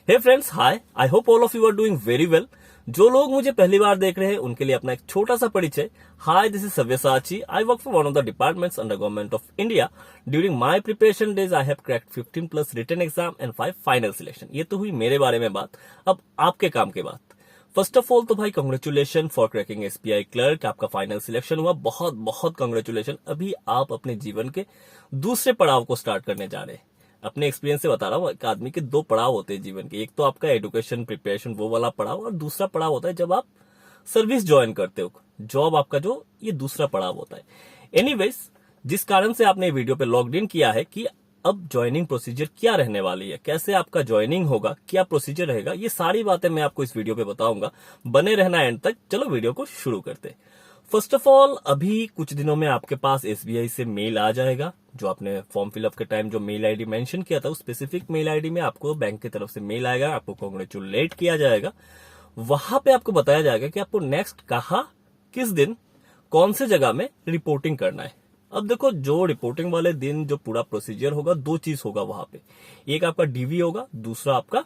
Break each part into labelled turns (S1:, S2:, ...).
S1: Hey friends, hi. I hope all of you are doing very well. जो लोग मुझे पहली बार देख रहे हैं उनके लिए अपना एक छोटा सा परिचय। Hi, this is Savyasachi. I work for one of the departments under government of India. During my preparation days I have cracked 15 plus written exam and 5 final selection. ये तो हुई मेरे बारे में बात। अब आपके काम की बात। फर्स्ट ऑफ ऑल तो भाई congratulation for cracking SBI clerk. आपका फाइनल सिलेक्शन हुआ, बहुत बहुत कांग्रेचुलेशन। अभी आप अपने जीवन के दूसरे पड़ाव को स्टार्ट करने जा रहे हैं। अपने एक्सपीरियंस से बता रहा हूँ, एक आदमी के दो पड़ाव होते हैं जीवन के। एक तो आपका एजुकेशन प्रिपरेशन वो वाला पड़ाव, और दूसरा पड़ाव होता है जब आप सर्विस ज्वाइन करते हो, जॉब आपका जो ये दूसरा पड़ाव होता है। एनीवेज, जिस कारण से आपने वीडियो पे लॉग इन किया है कि अब ज्वाइनिंग प्रोसीजर क्या रहने वाली है, कैसे आपका ज्वाइनिंग होगा, क्या प्रोसीजर रहेगा, ये सारी बातें मैं आपको इस वीडियो पे बताऊंगा। बने रहना एंड तक। चलो वीडियो को शुरू करते हैं। फर्स्ट ऑफ ऑल, अभी कुछ दिनों में आपके पास एसबीआई से मेल आ जाएगा। जो आपने फॉर्म फिलअप के टाइम जो मेल आईडी मेंशन किया था, उस स्पेसिफिक मेल आईडी में आपको बैंक की तरफ से मेल आएगा, आपको कांग्रेचुलेट किया जाएगा। वहां पे आपको बताया जाएगा कि आपको नेक्स्ट कहाँ, किस दिन, कौन से जगह में रिपोर्टिंग करना है। अब देखो, जो रिपोर्टिंग वाले दिन जो पूरा प्रोसीजर होगा, दो चीज होगा वहां पे। एक आपका डीवी होगा, दूसरा आपका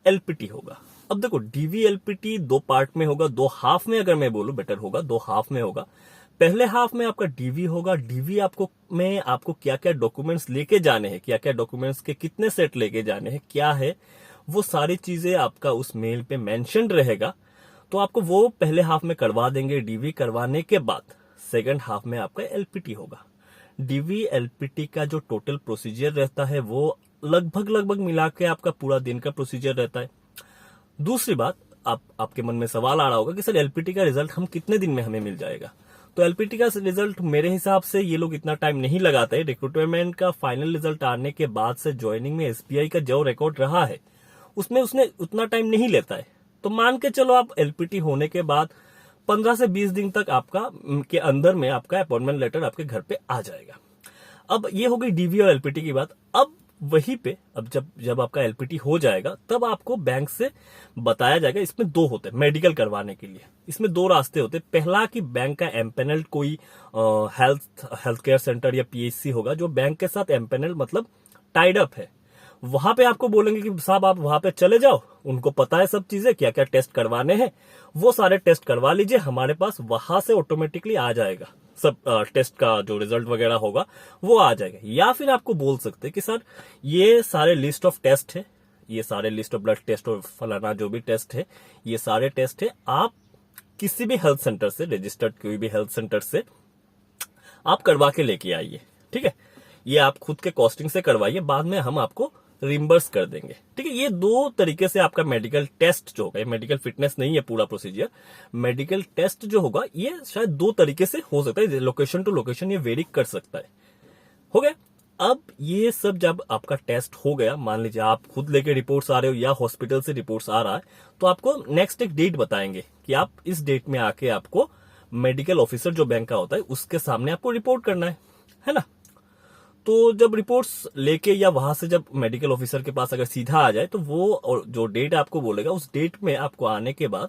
S1: एलपीटी होगा। अब देखो, डीवी एलपीटी दो पार्ट में होगा, दो हाफ में अगर मैं बोलूं बेटर होगा, दो हाफ में होगा। पहले हाफ में आपका डीवी होगा। डीवी आपको क्या क्या डॉक्यूमेंट्स लेके जाने हैं, क्या क्या डॉक्यूमेंट्स के कितने सेट लेके जाने हैं, क्या है वो सारी चीजें आपका उस मेल पे मेंशन रहेगा। तो आपको वो पहले हाफ में करवा देंगे। डीवी करवाने के बाद सेकंड हाफ में आपका एलपीटी होगा। डीवी एलपीटी का जो टोटल प्रोसीजर रहता है वो लगभग मिला के आपका पूरा दिन का प्रोसीजर रहता है। दूसरी बात, आपके मन में सवाल आ रहा होगा कि सर एलपीटी का रिजल्ट हम कितने दिन में हमें मिल जाएगा। तो एलपीटी का रिजल्ट मेरे हिसाब से ये लोग इतना टाइम नहीं लगाते। रिक्रूटमेंट का फाइनल रिजल्ट आने के बाद से ज्वाइनिंग में एसबीआई का जो रिकॉर्ड रहा है उसमें उसने उतना टाइम नहीं लेता है। तो मान के चलो, आप एलपीटी होने के बाद 15 से 20 दिन तक आपका के अंदर में आपका अपॉइंटमेंट लेटर आपके घर पे आ जाएगा। अब ये हो गई डीवी और एलपीटी की बात। अब वहीं पे अब जब आपका एलपीटी हो जाएगा तब आपको बैंक से बताया जाएगा। इसमें दो होते हैं मेडिकल करवाने के लिए। इसमें दो रास्ते होते हैं। पहला कि बैंक का एमपेनल्ड कोई हेल्थ केयर सेंटर या पीएचसी होगा जो बैंक के साथ एमपेनल्ड मतलब टाइड अप है। वहां पे आपको बोलेंगे कि साहब आप वहां पे चले जाओ, उनको पता है सब चीजें, क्या क्या टेस्ट करवाने हैं, वो सारे टेस्ट करवा लीजिए, हमारे पास वहां से ऑटोमेटिकली आ जाएगा सब टेस्ट का जो रिजल्ट वगैरह होगा वो आ जाएगा। या फिर आपको बोल सकते हैं कि सर ये सारे लिस्ट ऑफ टेस्ट है, ये सारे लिस्ट ऑफ ब्लड टेस्ट और फलाना जो भी टेस्ट है, ये सारे टेस्ट है, आप किसी भी हेल्थ सेंटर से, रजिस्टर्ड कोई भी हेल्थ सेंटर से आप करवा के लेके आइए। ठीक है, ये आप खुद के कॉस्टिंग से करवाइए, बाद में हम आपको रिम्बर्स कर देंगे। ठीक है, ये दो तरीके से आपका मेडिकल टेस्ट जो होगा, मेडिकल फिटनेस नहीं है पूरा प्रोसीजर, मेडिकल टेस्ट जो होगा ये शायद दो तरीके से हो सकता है। लोकेशन टू लोकेशन ये वेरी कर सकता है। हो गया। अब ये सब जब आपका टेस्ट हो गया, मान लीजिए आप खुद लेके रिपोर्ट्स आ रहे हो या हॉस्पिटल से रिपोर्ट्स आ रहा है, तो आपको नेक्स्ट एक डेट बताएंगे कि आप इस डेट में आके आपको मेडिकल ऑफिसर जो बैंक का होता है उसके सामने आपको रिपोर्ट करना है ना। तो जब रिपोर्ट्स लेके या वहां से जब मेडिकल ऑफिसर के पास अगर सीधा आ जाए तो वो और जो डेट आपको बोलेगा उस डेट में आपको आने के बाद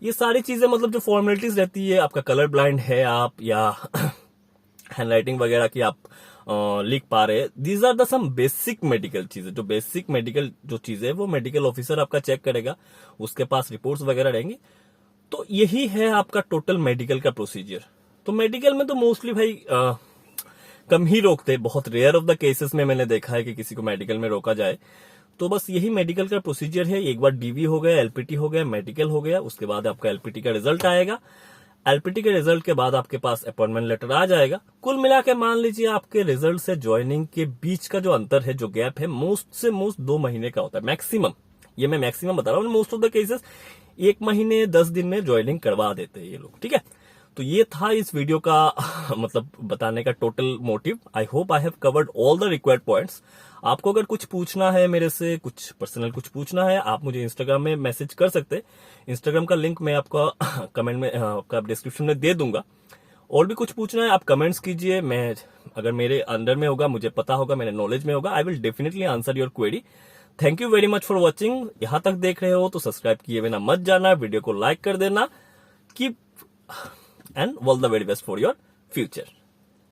S1: ये सारी चीजें, मतलब जो फॉर्मेलिटीज रहती है, आपका कलर ब्लाइंड है आप या हैंडराइटिंग वगैरह की आप लिख पा रहे हैं, these are the some basic medical चीजें। जो बेसिक मेडिकल जो चीजें है वो मेडिकल ऑफिसर आपका चेक करेगा, उसके पास रिपोर्ट्स वगैरह रहेंगी। तो यही है आपका टोटल मेडिकल का प्रोसीजर। तो मेडिकल में तो मोस्टली भाई कम ही रोकते, बहुत रेयर ऑफ द केसेस में मैंने देखा है कि किसी को मेडिकल में रोका जाए। तो बस यही मेडिकल का प्रोसीजर है। एक बार डीवी हो गया, एलपीटी हो गया, मेडिकल हो गया, उसके बाद आपका एलपीटी का रिजल्ट आएगा। एलपीटी के रिजल्ट के बाद आपके पास अपॉइंटमेंट लेटर आ जाएगा। कुल मिला के मान लीजिए आपके रिजल्ट से ज्वाइनिंग के बीच का जो अंतर है, जो गैप है, मोस्ट से मोस्ट 2 महीने का होता है मैक्सिमम। ये मैं मैक्सिमम बता रहा हूँ। मोस्ट ऑफ द केसेस 1 महीने 10 दिन में ज्वाइनिंग करवा देते हैं ये लोग। ठीक है, तो ये था इस वीडियो का मतलब बताने का total motive. I hope I have covered all the required points. आपको अगर कुछ पूछना है मेरे से, कुछ पर्सनल कुछ पूछना है, आप मुझे इंस्टाग्राम में मैसेज कर सकते हैं। इंस्टाग्राम का लिंक मैं आपका कमेंट में आपका डिस्क्रिप्शन में दे दूंगा। और भी कुछ पूछना है आप कमेंट्स कीजिए। मैं अगर मेरे अंडर में होगा, मुझे पता होगा, मेरे नॉलेज में होगा, I will definitely answer your query. Thank you very much for watching. यहां तक देख रहे हो तो सब्सक्राइब किए बिना मत जाना, वीडियो को लाइक कर देना। Keep and all the very best for your future.